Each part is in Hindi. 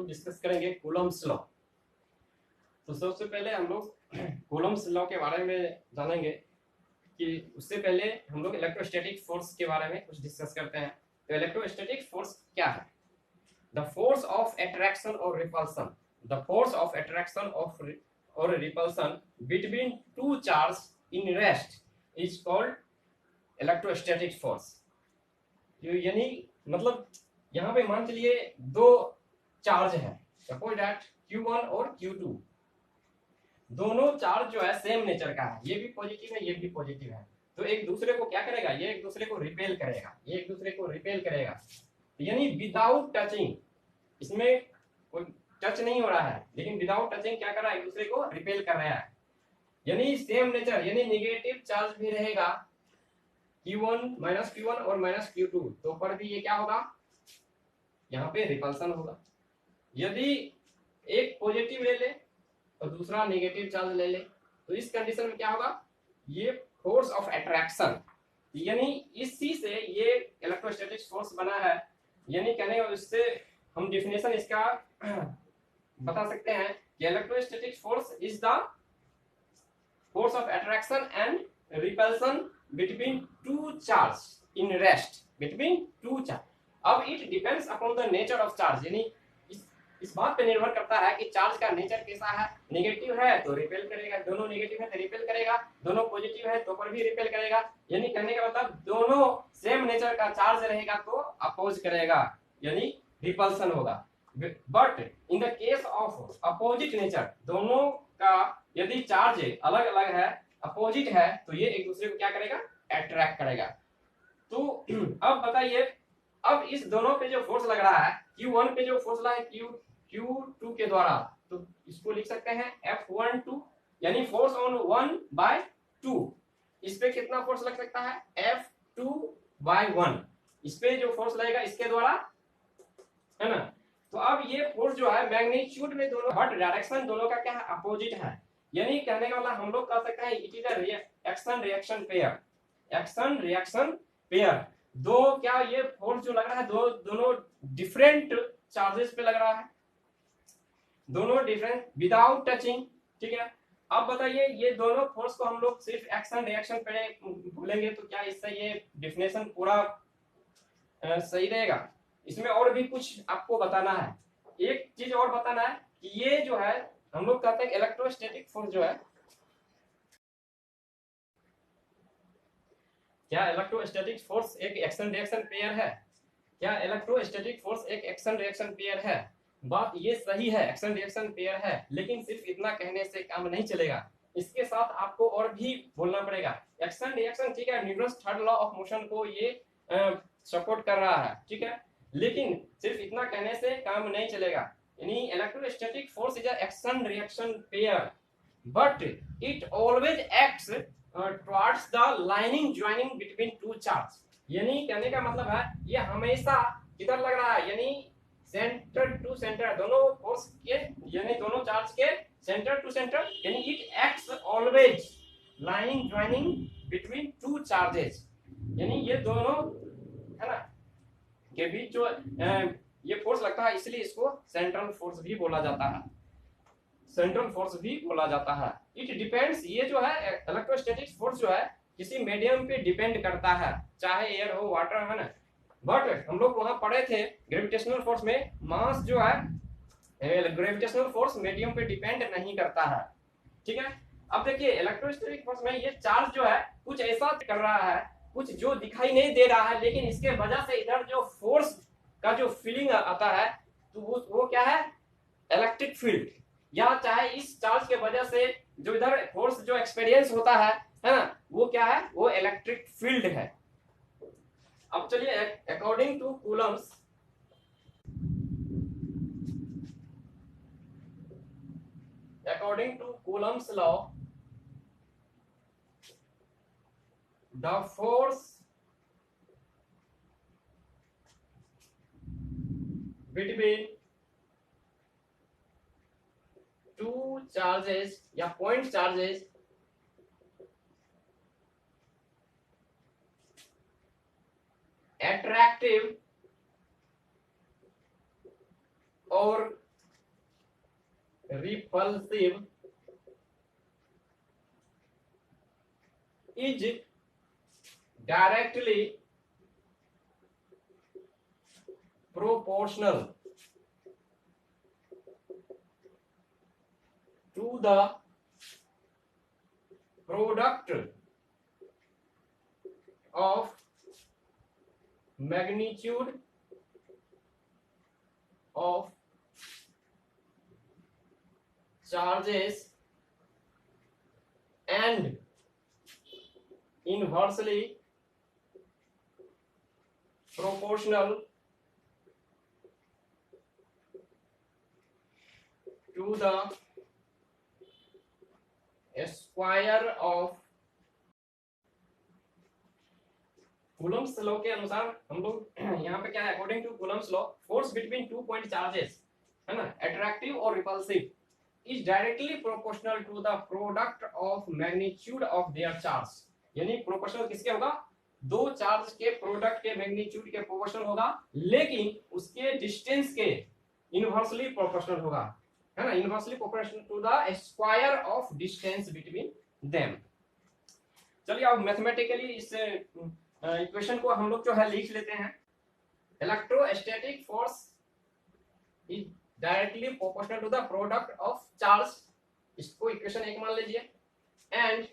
डिस्कस करेंगे कूलम्ब्स लॉ। तो सबसे पहले हम लोग कूलम्ब्स लॉ के बारे में जानेंगे कि उससे पहले हम लोग इलेक्ट्रोस्टैटिक फोर्स के बारे में कुछ डिस्कस करते हैं। तो इलेक्ट्रोस्टैटिक फोर्स क्या है? द फोर्स ऑफ अट्रैक्शन और repulsion, the force of attraction और repulsion between two charge in rest is called electrostatic force. यानी मतलब यहाँ पे मान चलिए दो चार्ज है, सपोज दैट Q1 और Q2, दोनों चार्ज जो है सेम नेचर का है, ये भी पॉजिटिव है ये भी पॉजिटिव है, तो एक दूसरे को क्या करेगा, ये एक दूसरे को रिपेल करेगा, ये एक दूसरे को रिपेल करेगा। यानी विदाउट टचिंग, इसमें कोई टच नहीं हो रहा है, लेकिन विदाउट टचिंग क्या कर रहा है, एक दूसरे को रिपेल कर रहा है। यानी सेम नेचर, यानी नेगेटिव चार्ज भी रहेगा Q1 -Q1 और -Q2, तो पर भी ये क्या होगा, यहाँ पे रिपल्सन होगा। यदि एक पॉजिटिव ले ले और दूसरा नेगेटिव चार्ज ले ले, तो इस कंडीशन में क्या होगा, ये फोर्स ऑफ अट्रैक्शन, यानी इसी से ये इलेक्ट्रोस्टैटिक फोर्स बना है। यानी कहने का इससे हम डिफिनेशन इसका बता सकते हैं कि electrostatic force is the force of attraction and repulsion between two charge in rest, between two charge. अब it depends upon the nature of charge, यानी इस बात पे निर्भर करता है कि चार्ज का नेचर कैसा है। नेगेटिव है तो रिपेल करेगा, दोनों नेगेटिव है तो रिपेल करेगा, दोनों पॉजिटिव है तो पर भी रिपेल करेगा। यानी कहने का मतलब दोनों सेम नेचर का चार्ज रहेगा तो अपोज करेगा, यानी रिपल्सन होगा। But in the case of opposite nature, दोनों का यदि चार्ज अलग अलग है, अपोजिट है, तो ये एक दूसरे को क्या करेगा, अट्रैक्ट करेगा। तो अब बताइए, अब इस दोनों पे जो फोर्स लग रहा है, Q1 पे जो फोर्स लगा है Q2 के द्वारा, तो इसको लिख सकते हैं F12, यानी फोर्स ऑन 1/2। इस पे कितना फोर्स लग सकता है, F2/1। इस पे जो फोर्स लगेगा इसके द्वारा, है ना। तो अब ये फोर्स जो है मैग्नीट्यूड में दोनों, बट डायरेक्शन दोनों का क्या है, अपोजिट है। यानी कहने का मतलब हम लोग कह सकते हैं it is a action reaction pair, action reaction pair. दो क्या, ये फोर्स जो लग रहा है दोनों डिफरेंट चार्जेस पे लग रहा है, दोनों डिफरेंट विदाउट टचिंग, ठीक है। अब बताइए, ये दोनों फोर्स को हम लोग सिर्फ एक्शन रिएक्शन पे बोलेंगे तो क्या इससे ये डिफिनेशन पूरा सही रहेगा? इसमें और भी कुछ आपको बताना है, एक चीज और बताना है कि ये जो है हम लोग कहते हैं इलेक्ट्रोस्टैटिक फोर्स जो है, क्या इलेक्ट्रोस्टैटिक फोर्स एक एक्शन रिएक्शन पेयर है? क्या इलेक्ट्रोस्टैटिक फोर्स एक एक्शन रिएक्शन पेयर है? बात ये सही है, एक्शन रिएक्शन पेयर है, लेकिन सिर्फ इतना कहने से काम नहीं चलेगा, इसके साथ आपको और भी बोलना पड़ेगा। एक्शन रिएक्शन, ठीक है, Newton's third law of motion को ये सपोर्ट कर रहा है, ठीक है, लेकिन सिर्फ इतना कहने से काम नहीं चलेगा। यानी electrostatic force is a action reaction pair, but it always acts towards the lining joining between two charge। यानी कहने का मतलब है ये हमेशा किधर लग रहा है, यानी सेंटर टू सेंटर, दोनों फोर्स के, यानी दोनों चार्ज के सेंटर टू सेंटर, यानी it acts always lining joining between two charges. यानी ये दोनों, है ना, के बीच जो ये फोर्स लगता है, इसलिए इसको सेंट्रल फोर्स भी बोला जाता है, सेंट्रल फोर्स भी बोला जाता है। इट डिपेंड्स, ये जो है इलेक्ट्रोस्टैटिक फोर्स जो है किसी मीडियम पे डिपेंड करता है, चाहे एयर हो वाटर, है ना। बट हम लोग वहां पढ़े थे ग्रेविटेशनल फोर्स में, मास जो है ग्रेविटेशनल फोर्स मीडियम पे डिपेंड नहीं करता है, ठीक है। अब देखिए इलेक्ट्रोस्टैटिक फोर्स में ये चार्ज जो है कुछ ऐसा कर रहा है, कुछ जो दिखाई नहीं दे रहा है, लेकिन इसके वजह से इधर जो फोर्स का जो फीलिंग आता है, तो वो क्या है, इलेक्ट्रिक फील्ड, या चाहे इस चार्ज के वजह से जो इधर फोर्स जो एक्सपीरियंस होता है ना, वो क्या है, वो इलेक्ट्रिक फील्ड है। अब चलिए according to Coulomb's, according to Coulomb's law, the force between two charges या पॉइंट चार्जेस attractive और repulsive is directly proportional to the product of magnitude of charges and inversely proportional to the square of Coulomb's law के अनुसार हम लोग यहाँ पे क्या है, according to Coulomb's law force between two point charges है ना, अट्रैक्टिव और repulsive, is directly proportional to the product of magnitude of their charge. यानी प्रोपोर्शनल किसके होगा, दो चार्ज के प्रोडक्ट के मैग्नीट्यूड के प्रोपोर्शनल होगा, लेकिन उसके डिस्टेंस के इनवर्सली प्रोपोर्शनल होगा, है ना, inversely proportional to the square of distance between them. चलिए अब मैथमेटिकली इस इक्वेशन को हम लोग जो है लिख लेते हैं। Electrostatic force is directly proportional to the product of charge, इसको इक्वेशन 1 मान लीजिए, and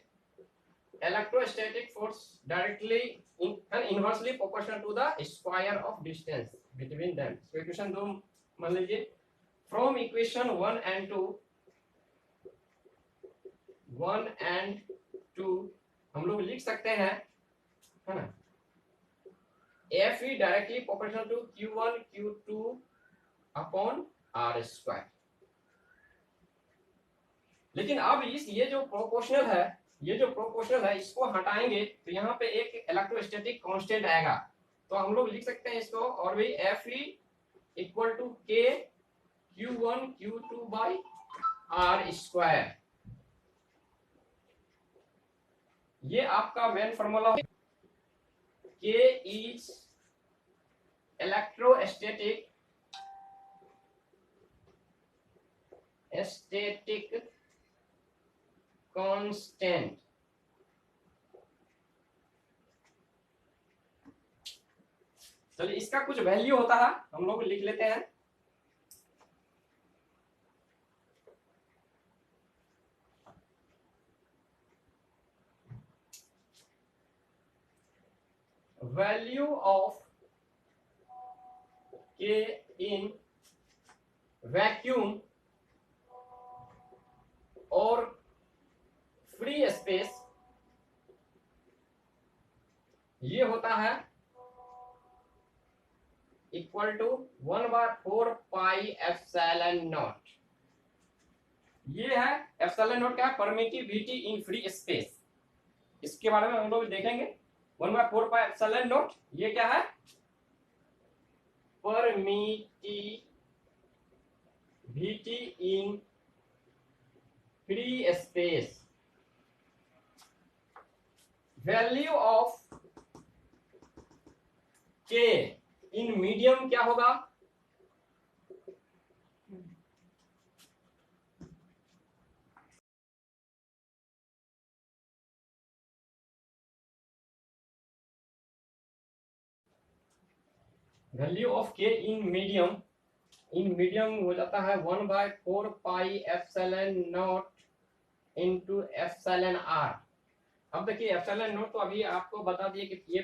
electrostatic force directly inversely proportional to the square of distance between them, इसको इक्वेशन 2 मान लीजिए। फ्रॉम इक्वेशन 1 and 2 हम लोग लिख सकते हैं, है ना, F is directly proportional to Q1 Q2 upon R square। लेकिन अब ये जो प्रोपोर्शनल है इसको हटाएंगे तो यहाँ पे एक इलेक्ट्रोस्टैटिक कांस्टेंट आएगा, तो हम लोग लिख सकते हैं इसको, और भी F equal to K Q1 Q2 by R square. ये आपका मेन फॉर्मूला है। K is electrostatic constant। चलिए इसका कुछ वैल्यू होता है हम लोग लिख लेते हैं। Value of K in vacuum और फ्री स्पेस ये होता है equal to 1/4 pi epsilon naught. ये है एप्सिलॉन नॉट क्या है, परमिटिविटी इन फ्री स्पेस, इसके बारे में हम लोग देखेंगे। 1/4 पाई एप्सिलॉन नॉट ये क्या है, permittivity in free space. Value of K in medium क्या होगा, value of K in medium हो जाता है 1/4 pi epsilon naught into epsilon r। अब देखिए एप्सिलॉन नॉट तो अभी आपको बता दिए कि ये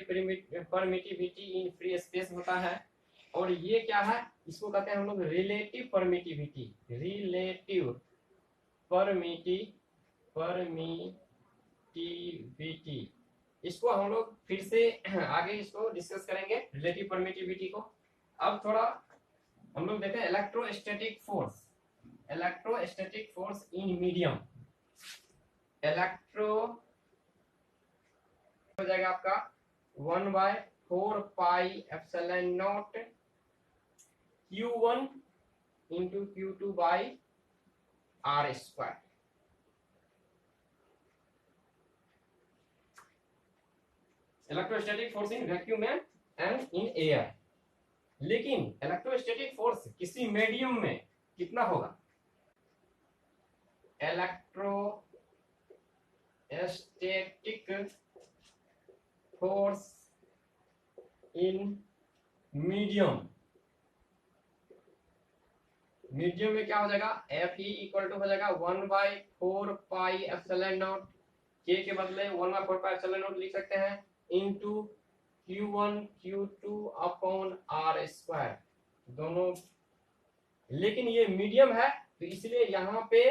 परमिटिविटी इन फ्री स्पेस होता है, और ये क्या है, इसको कहते हैं हम लोग रिलेटिव परमिटिविटी। इसको हम लोग फिर से आगे इसको डिस्कस करेंगे रिलेटिव परमिटिविटी को। अब थोड़ा हम लोग देखते हैं इलेक्ट्रोस्टैटिक फोर्स इन मीडियम। हो जाएगा आपका 1/4 pi epsilon naught Q1 into Q2 by R square. Electrostatic force in vacuum and in air. लेकिन इलेक्ट्रोस्टैटिक फोर्स किसी मीडियम में कितना होगा, electrostatic force in medium. Medium में क्या हो जाएगा, एफ ई इक्वल टू हो जाएगा 1/4 पाई एप्सिलॉन नॉट, के के बदले 1/4 पाई एप्सिलॉन नॉट लिख सकते हैं, into Q1 Q2 upon R square दोनों। लेकिन ये मीडियम है तो इसलिए यहाँ पे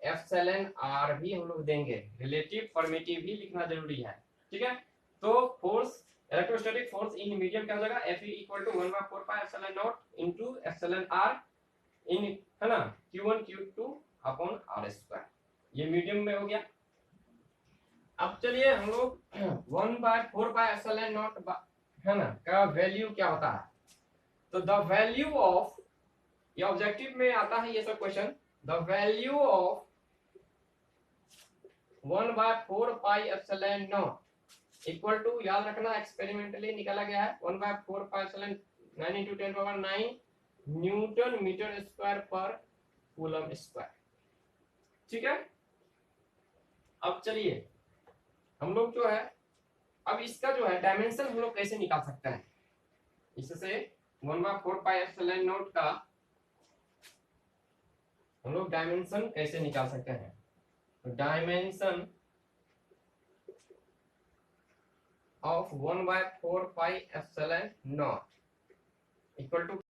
एप्सिलॉन आर भी हम लोग देंगे, रिलेटिव परमिटिव भी लिखना जरूरी है, ठीक है। तो force, electrostatic force in medium क्या हो जाएगा, F E equal to 1/4 pi epsilon naught into epsilon R in, है ना, Q1 Q2 upon R square. ये मीडियम में हो गया। अब चलिए हम लोग 1/4 पाई एप्सिलॉन नॉट है ना का वैल्यू क्या होता है। तो द वैल्यू ऑफ, ये ऑब्जेक्टिव में आता है ये सब question, the value of 1/4 pi epsilon naught equal to, याद रखना एक्सपेरिमेंटली निकाला गया है, 1/4 pi epsilon 9 × 10⁻⁹ newton metre square पर कूलम स्क्वायर, ठीक है। अब चलिए हम लोग जो है, अब इसका जो है डायमेंशन हम लोग कैसे निकाल सकते हैं, इससे 1/4 पाई एप्सिलॉन नॉट का हम लोग डायमेंशन कैसे निकाल सकते हैं। तो dimension of 1/4 pi epsilon naught equal to,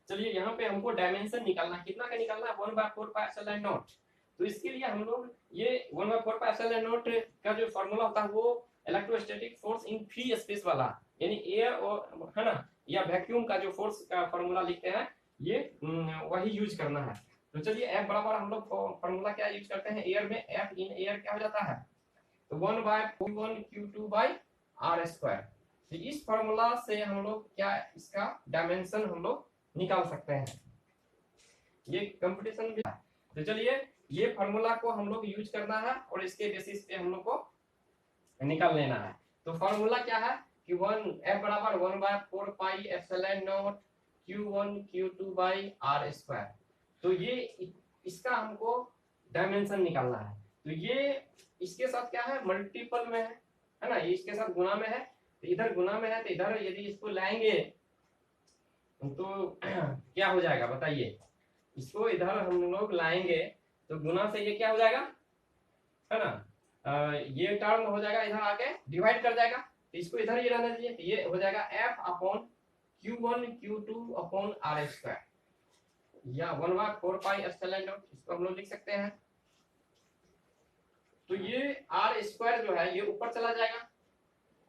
चलिए यहाँ पे हमको डायमेंशन निकालना, कितना का निकालना है, 1/4 पाई एप्सिलॉन नॉट। तो इसके लिए हम लोग ये 1/4 पाई एप्सिलॉन नॉट का जो फॉर्मूला होता है वो electrostatic force in free space वाला, यानी एयर और, है ना, या वैक्यूम का जो फोर्स का फॉर्मूला लिखते हैं ये वही यूज करना है। तो चलिए एफ बराबर हम लोग फॉर्मूला क्या यूज करते हैं, एयर में एफ इन एयर क्या हो जाता है, तो 1/Q1Q2/r²। तो इस फॉर्मूला से हम लोग क्या, इसका डायमेंशन हम लोग निकाल सकते हैं, ये कंपटीशन भी। तो चलिए ये फॉर्मूला को हम लोग यूज करना है और इसके बेसिस पे हम लोग को निकाल लेना है। तो फॉर्मूला क्या है कि F बराबर 1/4 pi epsilon naught Q1 Q2/r²। तो ये इसका हमको डायमेंशन निकालना है। तो ये इसके साथ क्या है, मल्टीपल में है ना, ये इसके साथ गुना में है, तो इधर गुना में है तो इधर यदि इसको लाएंगे तो क्या हो जाएगा बताइए, इसको इधर हम लोग लाएंगे तो गुना से ये क्या हो जाएगा, है ना, ये टर्म हो जाएगा इधर आके डिवाइड कर जाएगा, तो इसको इधर ही रहने दीजिए, तो ये हो जाएगा F upon Q1 Q2 upon r², या 1/4 पाई एप्सिलॉन नॉट, इसको हम लोग लिख सकते हैं। तो ये r² जो है ये ऊपर चला जाएगा,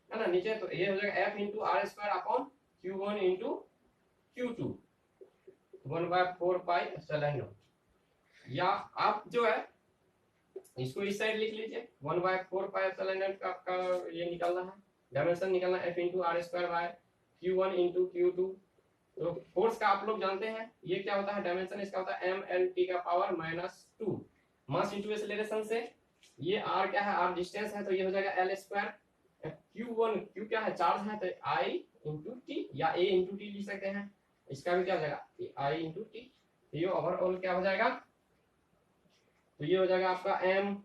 है ना, नीचे, तो ये हो जाएगा F into r² upon Q1 into Q2 1/4 pi epsilon not. या आप जो है इसको इस साइड लिख लीजिए, 1/4 पाई एप्सिलॉन नॉट का आपका ये निकालना है, डायमेंशन निकालना है, F into r² bye Q1 into Q2। तो फोर्स का आप लोग जानते हैं ये क्या होता है, डायमेंशन इसका होता है mLT⁻⁻2 मास इंटू एक्सेलरेशन से, ये r क्या है, r डिस्टेंस है, तो ये हो जाएगा L²। Q1 Q क्या है, चार्ज है, तो I इंटू टी या A इंटू टी लिख सकते हैं, इसका भी क्या हो जाएगा I इंटू टी। तो ये ओवरऑल क्या हो जाएगा, तो ये हो जाएगा आपका m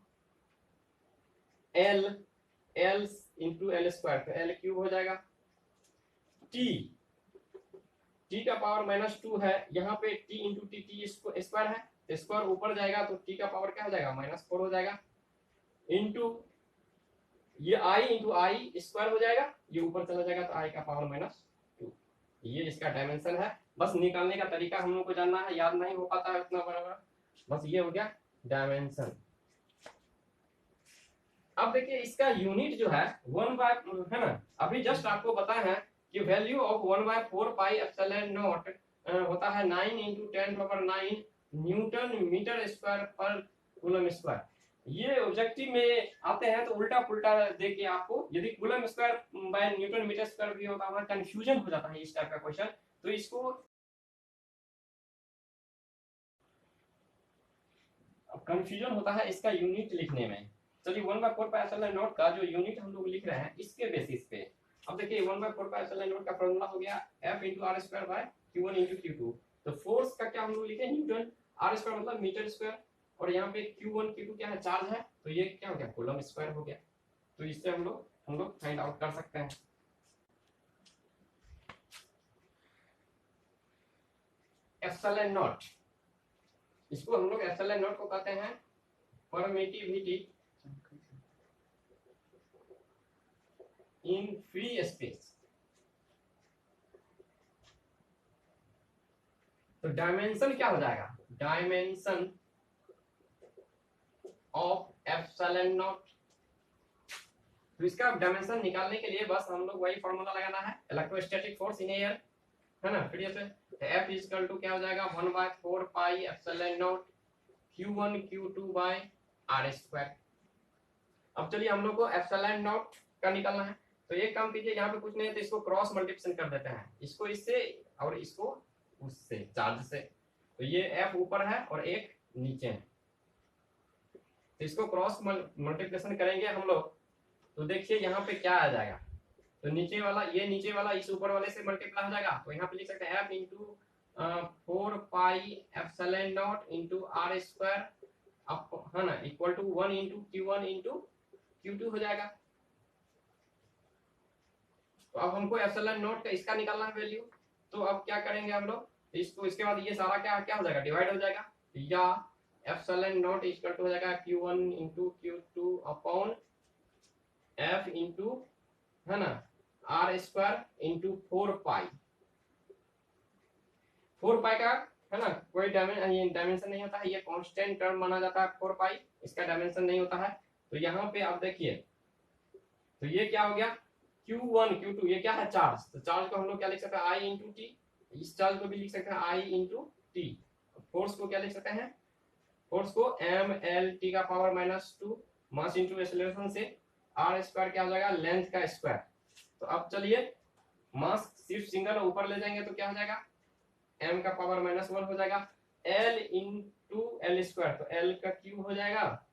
L L into L², तो L³ हो जाएगा। T का पावर -2 है, यहाँ पे T इंटू टी स्क्वायर है, तो स्क्वायर ऊपर जाएगा तो T का पावर क्या हो जाएगा, -4 हो जाएगा, इंटू ये I इंटू I² हो जाएगा, ये ऊपर चला जाएगा तो I का पावर -2। ये इसका डायमेंशन है। बस निकालने का तरीका हम लोग को जानना है, याद नहीं हो पाता है उतना बराबर, बस ये हो गया डायमेंशन। अब देखिए इसका यूनिट जो है 1/, है ना, अभी जस्ट आपको बताया है कि value of 1/4 pi epsilon naught होता है 9 × 10⁹ न्यूटन मीटर स्क्वायर पर कूलम स्क्वायर। ये ऑब्जेक्टिव में आते हैं तो उल्टा पुल्टा देखिए, आपको यदि coulomb square by newton metre square भी होता है कंफ्यूजन हो जाता है इस टाइप का क्वेश्चन, तो इसको कंफ्यूजन होता है इसका यूनिट लिखने में। चलिए 1/4 पाई एप्सिलॉन नॉट का जो यूनिट हम लोग लिख रहे हैं इसके बेसिस पे, अब देखिए 1/4 पाई एप्सिलॉन नॉट का फॉर्मूला हो गया F into r² bye Q1 into Q2। तो फोर्स का क्या हम लोग लिखे, न्यूटन, r² मतलब मीटर स्क्वायर, और यहाँ पे Q1 Q2 क्या है, चार्ज है, तो ये क्या हो गया, कूलम स्क्वायर हो गया। तो इससे हम लोग फाइंड आउट कर सकते हैं। एप्सिलॉन नॉट, इसको हम लोग एप्सिलॉन नॉट को कहते हैं परमिटिविटी इन फ्री स्पेस। तो डायमेंशन क्या हो जाएगा, डायमेंशन ऑफ एप्सिलॉन नॉट। तो इसका डायमेंशन निकालने के लिए बस हम लोग वही फॉर्मूला लगाना है, इलेक्ट्रोस्टैटिक फोर्स इन एयर, है ना, free space. F equal to क्या हो जाएगा, 1/4 pi epsilon naught Q1 Q2 by R square. अब चलिए हम लोग को एप्सिलॉन नॉट का निकालना है। तो एक काम कीजिए, यहाँ पे कुछ नहीं है तो इसको क्रॉस मल्टीप्लिकेशन कर देते हैं, इसको इससे और इसको उससे, चार्ज से। तो ये F ऊपर है और एक नीचे है, तो इसको क्रॉस मल्टीप्लिकेशन करेंगे हम लोग। तो देखिए यहाँ पे क्या आ जाएगा, तो नीचे वाला, ये नीचे वाला इस ऊपर वाले से मल्टीप्लाई हो जाएगा। तो यहाँ पे लिख सकते हैं F into 4 pi epsilon naught into R square, है ना, equal to 1 into Q1 into Q2 हो जाएगा। तो अब हमको एप्सिलॉन नॉट का इसका निकालना है वैल्यू। तो अब क्या करेंगे हम लोग, इसको, इसके बाद ये सारा क्या क्या हो जाएगा, डिवाइड हो जाएगा, या एप्सिलॉन नॉट इक्वल टू हो जाएगा Q1 into Q2 upon F into, है ना, R स्क्वायर इंटू 4 पाई। 4 पाई का, है ना, कोई डायमेंशन नहीं होता है, ये कांस्टेंट टर्म माना जाता है 4 पाई, इसका डायमेंशन नहीं होता है। तो यहाँ पे आप देखिए, तो ये क्या हो गया, Q1 Q2, ये क्या है, चार्ज। तो चार्ज को हम लोग क्या लिख सकते हैं, I इंटू टी। इस चार्ज को भी लिख सकते हैं I इंटू टी। फोर्स को क्या लिख सकते हैं, फोर्स को mLT का पावर -2 मास इंटू एक्सेलरेशन से R स्क्वायर क्या हो जाएगा, लेंथ का स्क्वायर। तो अब चलिए मास सिर्फ सिंगल ऊपर ले जाएंगे तो क्या हो जाएगा, m का पावर -1 हो जाएगा, L इंटू एल स्क्वायर, तो L का क्यूब हो जाएगा,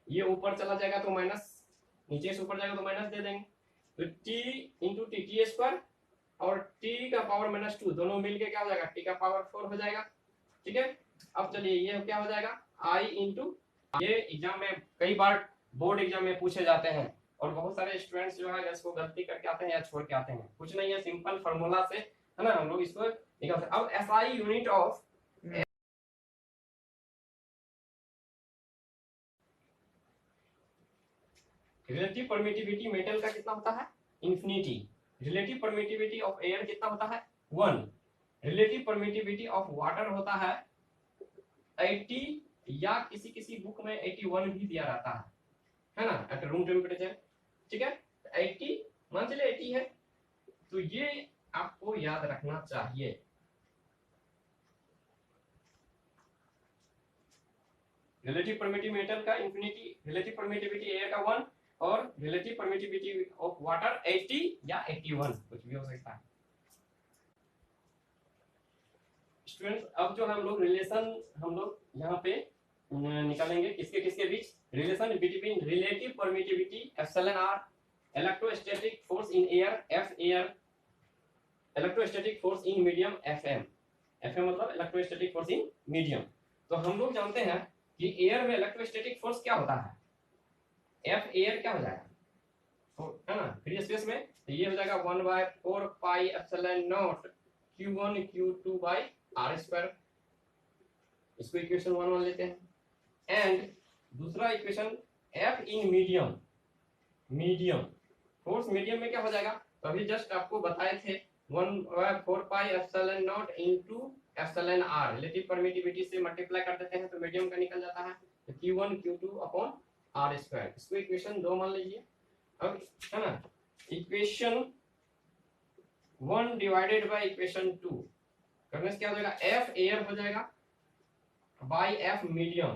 ये ऊपर चला जाएगा तो माइनस, नीचे से ऊपर जाएगा तो माइनस दे देंगे। तो T इंटू टी स्क्वायर और T का पावर -2 दोनों मिलके क्या हो जाएगा, T का पावर 4 हो जाएगा। ठीक है, अब चलिए ये क्या हो जाएगा, I इंटू, ये एग्जाम में कई बार बोर्ड एग्जाम में पूछे जाते हैं और बहुत सारे स्टूडेंट्स जो है इसको गलती करके आते हैं या छोड़ के आते हैं। कुछ नहीं है, सिंपल फार्मूला से, है ना, हम लोग इसको निकाल सकते। अब SI unit of relative permittivity metal का कितना होता है, infinity. Relative permittivity of air कितना होता है, 1। रिलेटिव परमिटिविटी ऑफ वाटर होता है 80, या किसी किसी बुक में 81 भी दिया रहता है ना, एट रूम टेम्परेचर। ठीक है, 80 मान चले 80 है, तो ये आपको याद रखना चाहिए। रिलेटिव परमिटिविटी मेटल का इंफिनिटी, रिलेटिव परमिटिविटी एयर का 1 और रिलेटिव परमिटिविटी ऑफ वाटर 80 या 81, कुछ भी हो सकता है। स्टूडेंट्स, अब जो हम लोग रिलेशन हम लोग यहाँ पे निकालेंगे, किसके किसके बीच, relation between relative permittivity epsilon R, electrostatic force in air F air, electrostatic force in medium FM. FM मतलब इलेक्ट्रोस्टैटिक फोर्स इन मीडियम। तो हम लोग जानते हैं कि एयर में इलेक्ट्रोस्टैटिक फोर्स क्या होता है, एफ एयर क्या हो जाएगा, है ना, फ्री स्पेस में, तो ये हो जाएगा 1/4 pi epsilon naught Q1 Q2 by R square. इसको इक्वेशन 1 लेते हैं। एंड दूसरा equation F in medium, medium force medium में क्या हो जाएगा, तो अभी जस्ट आपको बताए थे 1/4 pi epsilon naught into epsilon R, relative permittivity से मल्टीप्लाई कर देते हैं तो मीडियम का निकल जाता है, तो Q1 Q2 upon R square. इसको इक्वेशन 2 मान लीजिए। अब, है ना, इक्वेशन 1 डिवाइडेड बाय इक्वेशन 2 करने से क्या हो जाएगा, F एयर हो जाएगा बाय F मीडियम।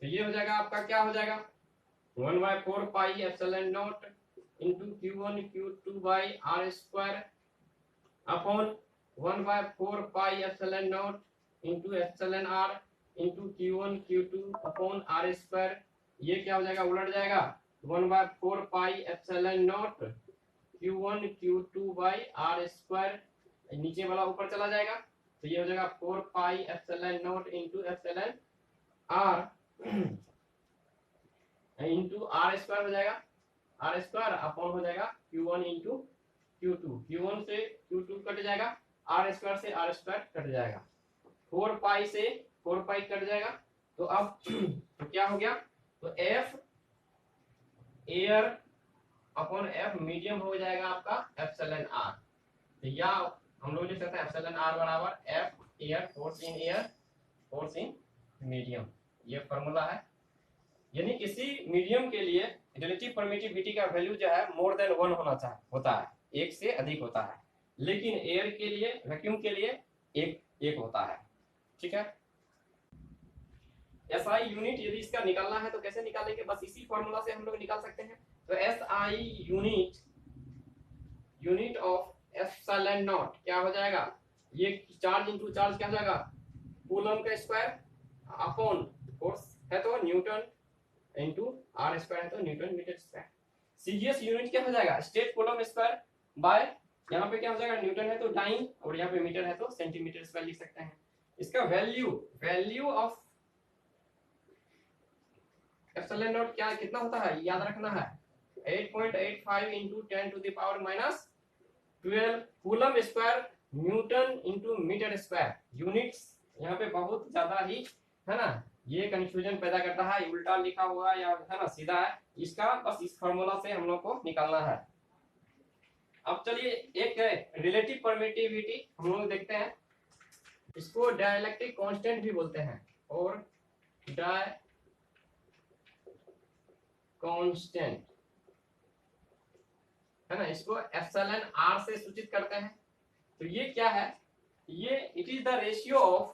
तो ये हो जाएगा आपका, क्या हो जाएगा, 1/4 pi epsilon naught into Q1 Q2 by R square upon 1/4 pi epsilon naught into epsilon R into Q1 Q2 upon R square. ये क्या हो जाएगा, उलट जाएगा, 1/4 pi epsilon naught Q1 Q2 by R square, नीचे वाला ऊपर चला जाएगा, तो ये हो जाएगा 4 pi epsilon naught into epsilon R into R square हो जाएगा, आर स्क्वायर अपॉन हो जाएगा Q1 इंटू Q2, Q1 से Q2 कट जाएगा, आर स्क्वायर से आर स्क्वायर कट जाएगा, 4 पाई से 4 पाई कट जाएगा। तो अब तो क्या हो गया, तो F air upon F medium हो जाएगा आपका एप्सिलॉन आर। तो या हम लोग लिख सकते हैं एप्सिलॉन आर बराबर F air force in medium, ये फॉर्मूला है। यानी किसी मीडियम के लिए रिलेटिव परमिटिविटी का वैल्यू जो है मोर देन 1 होता है, एक से अधिक होता है, लेकिन एयर के लिए, वैक्यूम के लिए एक होता है। ठीक है, एसआई यूनिट यदि इसका निकालना है तो कैसे निकालेंगे, बस इसी फॉर्मूला से हम लोग निकाल सकते हैं। तो SI unit of epsilon not क्या हो जाएगा, ये चार्ज इंटू चार्ज क्या हो जाएगा, कूलम का स्क्वायर अपॉन फोर्स है तो न्यूटन इंटू आर स्क्वायर है तो newton metre square. CGS unit क्या हो जाएगा, स्टेट कूलम स्क्वायर बाय, यहाँ पे क्या हो जाएगा न्यूटन है तो टाइम, और यहाँ पे मीटर है तो सेंटीमीटर स्क्वायर लिख सकते हैं। इसका वैल्यू ऑफ एप्सिलॉन नॉट क्या कितना होता है याद रखना है, 8.85 into 10 to the power minus 12 coulomb square newton into metre square. Units यहाँ पे बहुत ज्यादा ही है ना, ये कंफ्यूजन पैदा करता है, उल्टा लिखा हुआ या है ना सीधा है, इसका बस इस फार्मूला से हम लोग को निकालना है। अब चलिए एक रिलेटिव परमिटिविटी हम लोग देखते हैं, इसको डाइलेक्ट्रिक कांस्टेंट भी बोलते हैं, और डाई कांस्टेंट है ना, इसको एप्सिलॉन आर से सूचित करते हैं। तो ये क्या है, ये it is the ratio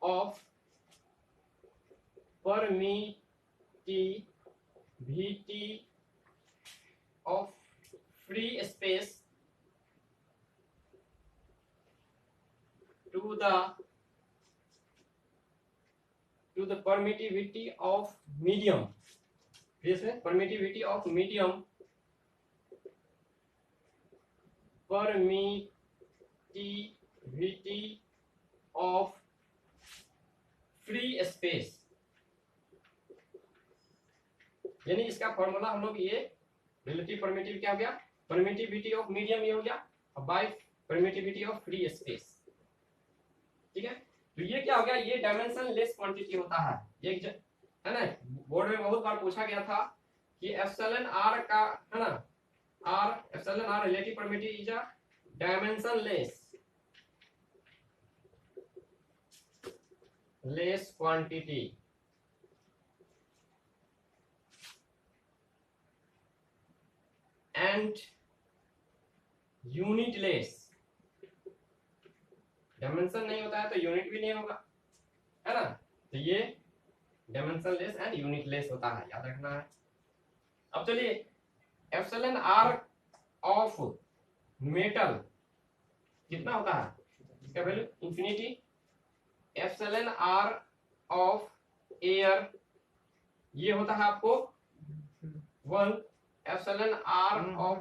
of permittivity of free space to the permittivity of medium, permittivity of medium, permittivity of free space। यानी इसका फॉर्मूला हम लोग ये रिलेटिव परमिटिव क्या हो गया, परमिटिविटी ऑफ मीडियम ये हो गया, और by permittivity of free space. ठीक है, तो ये क्या हो गया, ये डायमेंशन लेस क्वांटिटी होता है, ये है ना, बोर्ड में बहुत बार पूछा गया था कि एप्सिलॉन आर का है ना, epsilon R relative permittive is a dimensionless quantity and unitless. Dimension नहीं होता है तो यूनिट भी नहीं होगा, है ना, तो ये dimension less and unit less होता है, याद रखना है। अब चलिए एप्सिलॉन आर ऑफ मेटल कितना होता है, इसका value infinity. Epsilon R of air ये होता है आपको 1, एप्सिलॉन आर ऑफ